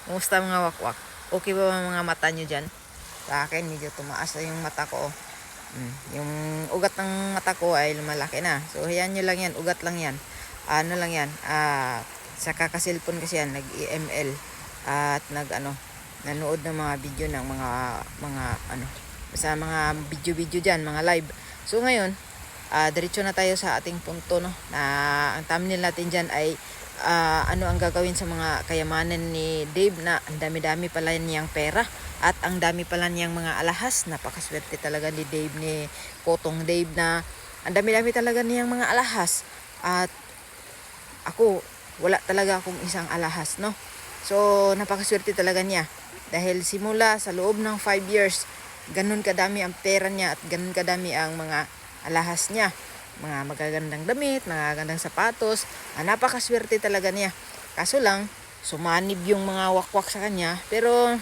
Kumusta mga wakwak? Okay ba mga mata nyo dyan? Sa akin, medyo tumaas na yung mata ko. Yung ugat ng mata ko ay lumalaki na. So, hayaan nyo lang yan. Ugat lang yan. Ano lang yan. Sa kakasilpon kasi yan. Nag-EML. At nanood ng mga video ng sa mga video-video dyan. Mga live. So, ngayon, diretso na tayo sa ating punto, no? Na ang thumbnail natin dyan ay ano ang gagawin sa mga kayamanan ni Dave, na ang dami-dami pala niyang pera at ang dami pala niyang mga alahas. Napakaswerte talaga ni Dave, ni Kotong Dave, na ang dami-dami talaga niyang mga alahas. At ako, wala talaga akong isang alahas, no? So, napakaswerte talaga niya. Dahil simula sa loob ng 5 years, ganun kadami ang pera niya at ganun kadami ang mga alahas niya. Mga magagandang damit, magagandang sapatos. Napakaswerte talaga niya. Kaso lang, sumanib yung mga wakwak sa kanya. Pero,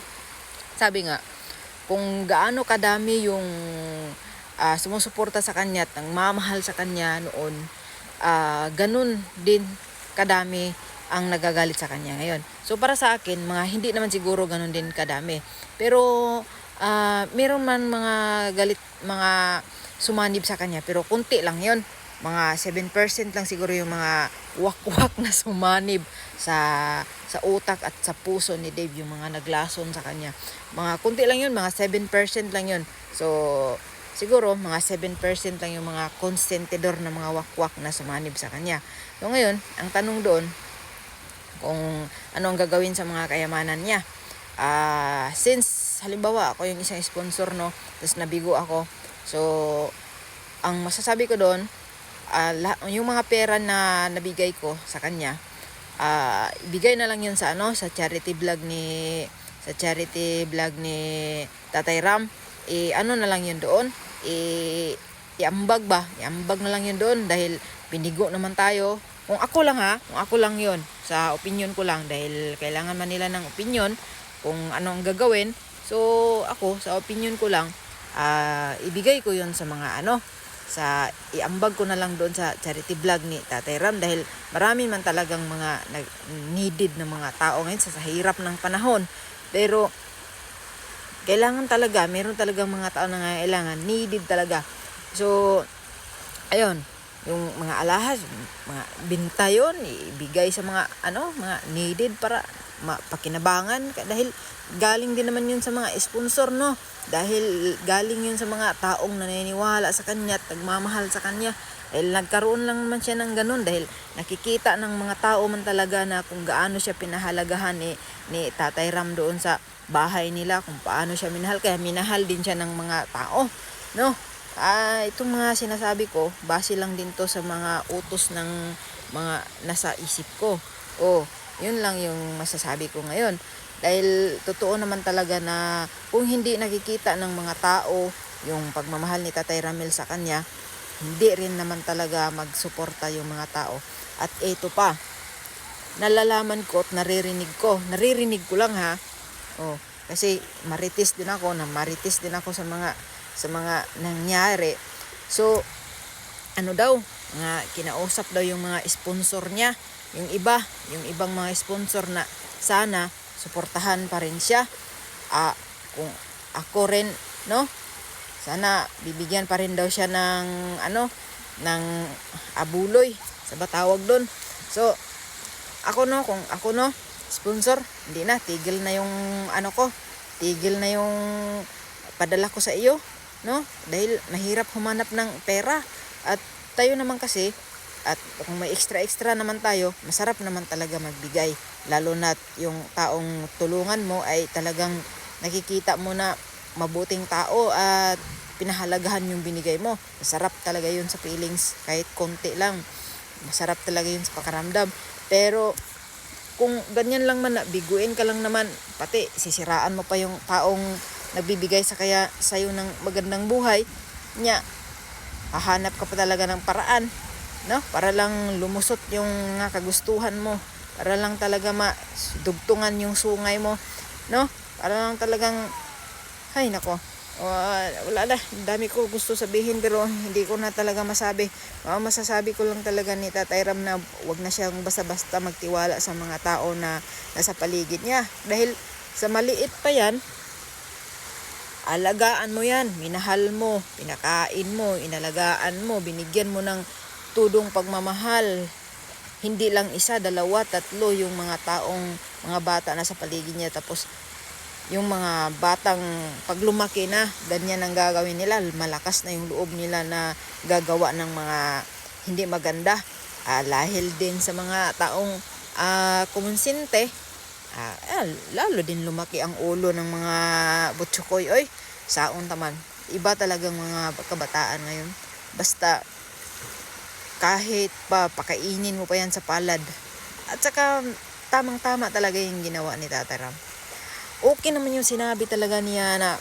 sabi nga, kung gaano kadami yung sumusuporta sa kanya at nagmamahal sa kanya noon, ganun din kadami ang nagagalit sa kanya ngayon. So, para sa akin, hindi naman siguro ganun din kadami. Pero, meron man mga galit, mga sumanib sa kanya, pero kunti lang yon. Mga 7% lang siguro yung mga wakwak na sumanib sa utak at sa puso ni Dave, yung mga naglason sa kanya. Mga kunti lang yun, mga 7% lang yun. So, siguro mga 7% lang yung mga konsentidor na mga wakwak na sumanib sa kanya. So, ngayon, ang tanong doon, kung ano ang gagawin sa mga kayamanan niya. Since halimbawa ako yung isang sponsor, no, tapos nabigo ako, so ang masasabi ko doon, yung mga pera na nabigay ko sa kanya, ibigay na lang yun sa sa charity vlog ni Tatay Ram. Na lang yun doon, iambag na lang yun doon, dahil binigo naman tayo. Kung ako lang yun, sa opinion ko lang, dahil kailangan man nila ng opinion kung ano ang gagawin. So, ako, sa opinion ko lang, ibigay ko yun sa mga iambag ko na lang doon sa charity vlog ni Tatay Ram, dahil marami man talagang mga needed na mga tao ngayon sa hirap ng panahon. Pero, meron talagang mga tao na nangangailangan, needed talaga. So, ayun, yung mga alahas, mga binta yun, ibigay sa mga mga needed para mapakinabangan, dahil galing din naman yun sa mga sponsor, no? Dahil galing yun sa mga taong naniniwala sa kanya at nagmamahal sa kanya. Dahil nagkaroon lang naman siya ng ganun, dahil nakikita ng mga tao man talaga na kung gaano siya pinahalagahan ni Tatay Ram doon sa bahay nila, kung paano siya minahal. Kaya minahal din siya ng mga tao, no? Itong mga sinasabi ko, base lang din to sa mga utos ng mga nasa isip ko. Yun lang yung masasabi ko ngayon. Dahil totoo naman talaga na kung hindi nakikita ng mga tao yung pagmamahal ni Tatay Ramil sa kanya, hindi rin naman talaga magsuporta yung mga tao. At ito pa, nalalaman ko at naririnig ko lang, ha. Kasi marites din ako sa mga nangyari. So, nga kinausap daw yung mga sponsor niya, yung ibang mga sponsor, na sana suportahan pa rin siya. Kung ako rin, no, sana bibigyan pa rin daw siya ng abuloy sa batawag doon. So, kung ako, sponsor, hindi na, tigil na yung padala ko sa iyo, no? Dahil mahirap humanap ng pera, at tayo naman kasi, at kung may extra naman tayo, masarap naman talaga magbigay, lalo na yung taong tulungan mo ay talagang nakikita mo na mabuting tao at pinahalagahan yung binigay mo. Masarap talaga yun sa feelings, kahit konti lang, masarap talaga yun sa pakaramdam. Pero kung ganyan lang man, biguin ka lang naman, pati sisiraan mo pa yung taong nagbibigay sa'yo ng magandang buhay niya, hahanap ka pa talaga ng paraan, no? Para lang lumusot yung kagustuhan mo, para lang talaga madugtungan yung sungay mo, no? Para lang talagang, ay nako, Wala na, dami ko gusto sabihin pero hindi ko na talaga masabi. Masasabi ko lang talaga ni Tatay Ram na wag na siyang basta-basta magtiwala sa mga tao na nasa paligid niya. Dahil sa maliit pa yan, alagaan mo yan, minahal mo, pinakain mo, inalagaan mo, binigyan mo ng tudong pagmamahal. Hindi lang isa, dalawa, tatlo yung mga bata na sa paligid niya. Tapos yung mga batang pag lumaki na, ganyan ang gagawin nila. Malakas na yung loob nila na gagawa ng mga hindi maganda. Dahil din sa mga taong kumonsente, lalo din lumaki ang ulo ng mga butsukoy. Oy, saon taman. Iba talagang mga kabataan ngayon. Basta kahit pa pakainin mo pa yan sa palad. At saka tamang-tama talaga yung ginawa ni Tatay Ram. Okay naman yung sinabi talaga niya na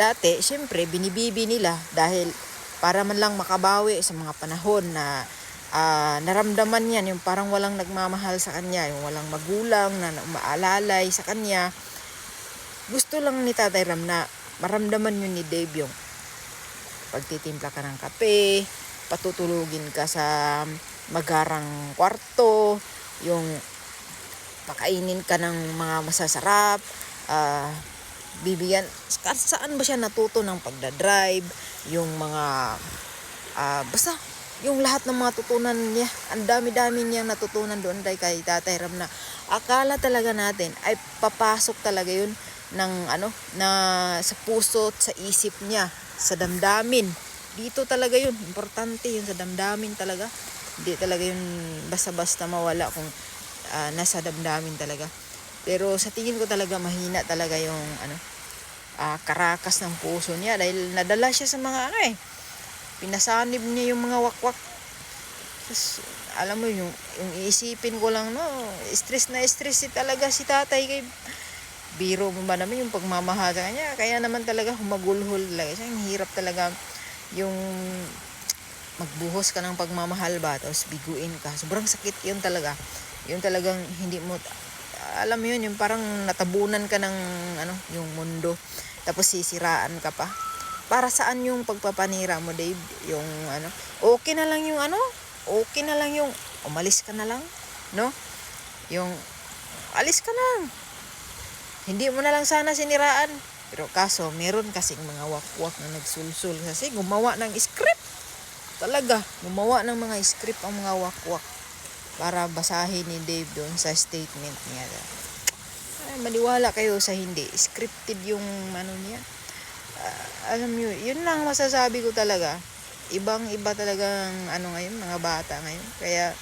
dati, syempre, binibibi nila dahil para man lang makabawi sa mga panahon na naramdaman yan, yung parang walang nagmamahal sa kanya, yung walang magulang na maalalay sa kanya. Gusto lang ni Tatay Ram na maramdaman yun ni Dave, yung pagtitimpla ka ng kape, patutulugin ka sa magarang kwarto, yung pakainin ka ng mga masasarap, bibigyan, saan ba siya natuto ng pagdadrive, yung mga, basta, yung lahat ng mga tutunan niya, ang dami-dami niyang natutunan doon kay Tatay Ram na akala talaga natin ay papasok talaga yun ng na sa puso at sa isip niya, sa damdamin. Dito talaga yun, importante yun sa damdamin talaga. Hindi talaga yun basta-basta mawala kung nasa damdamin talaga. Pero sa tingin ko talaga mahina talaga yung karakas ng puso niya dahil nadala siya sa mga pinasanib niya yung mga wakwak. Tapos, alam mo yung iisipin ko lang stress talaga si tatay kay biro mo ba naman yung pagmamahal sa kanya. Kaya naman talaga humagulhol talaga siya. Ang hirap talaga yung magbuhos ka ng pagmamahal ba tapos biguin ka. Sobrang sakit yun talaga. Yung talagang hindi mo alam mo yun, yung parang natabunan ka ng yung mundo tapos sisiraan ka pa. Para saan yung pagpapanira mo, Dave? Yung okay na lang yung okay na lang yung umalis ka na lang, no? Yung alis ka na. Hindi mo na lang sana siniraan. Pero kaso, meron kasing mga wakwak na nagsulsul kasi gumawa ng script. Talaga, gumawa ng mga script ang mga wakwak para basahin ni Dave doon sa statement niya. Ay, maniwala kayo sa hindi. Scripted yung niya. Alam nyo, yun lang masasabi ko talaga. Ibang-iba talagang ngayon, mga bata ngayon. Kaya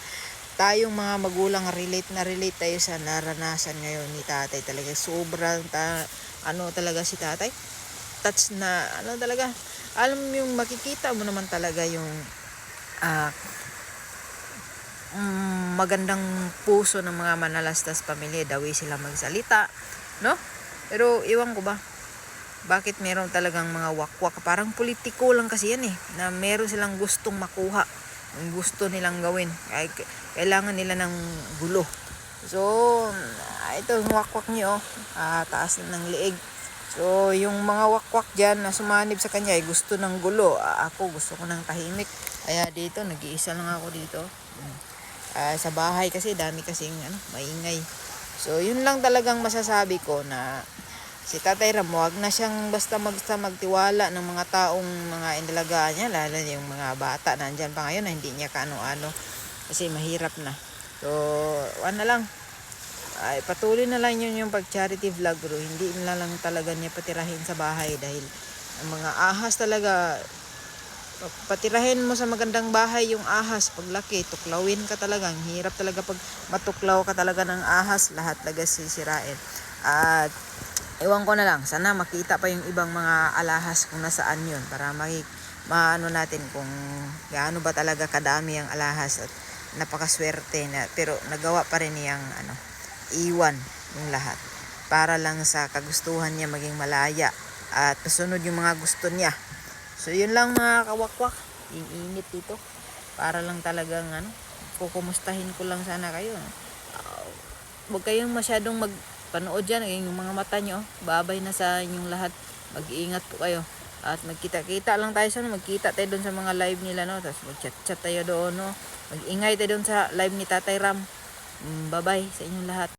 tayong mga magulang relate tayo sa naranasan ngayon ni tatay talaga. Sobrang talaga si tatay. Touch na talaga. Alam mo yung makikita mo naman talaga yung magandang puso ng mga manalastas pamilya, the way sila magsalita, no? Pero iwan ko ba, bakit meron talagang mga wakwak, parang politiko lang kasi yan na meron silang gustong makuha, ang gusto nilang gawin, kailangan nila ng gulo. So ito yung wakwak niyo, taas ng liig. So yung mga wakwak dyan na sumanib sa kanya ay gusto ng gulo. Ako gusto ko ng tahimik, kaya dito nag-iisa lang ako dito. Sa bahay kasi dami kasing maingay. So yun lang talagang masasabi ko na si Tatay Ram, wag na siyang basta magtiwala ng mga taong mga inalagaan niya, lalo yung mga bata nandyan pa ngayon na hindi niya kaano-ano kasi mahirap na. So na lang, patuloy na lang yun yung pag-charity vlog, bro. Hindi na lang talaga niya patirahin sa bahay dahil ang mga ahas talaga, patirahin mo sa magandang bahay yung ahas, paglaki tuklawin ka talaga. Ang hirap talaga pag matuklaw ka talaga ng ahas, lahat talaga sisirain. At ewan ko na lang, sana makita pa yung ibang mga alahas kung nasaan yun para maano natin kung gaano ba talaga kadami ang alahas at napakaswerte na, pero nagawa pa rin niyang iwan yung lahat para lang sa kagustuhan niya maging malaya at masunod yung mga gusto niya. So yun lang mga kawakwak, yung init dito para lang talagang kukumustahin ko lang sana kayo. Huwag kayong masyadong magpanood dyan, yung mga mata nyo babay na sa inyong lahat. Mag-iingat po kayo. At magkita-kita lang tayo sa magkita tayo doon sa mga live nila, no? Tapos mag-chat-chat tayo doon, no? Mag-ingay tayo doon sa live ni Tatay Ram. Bye-bye sa inyong lahat.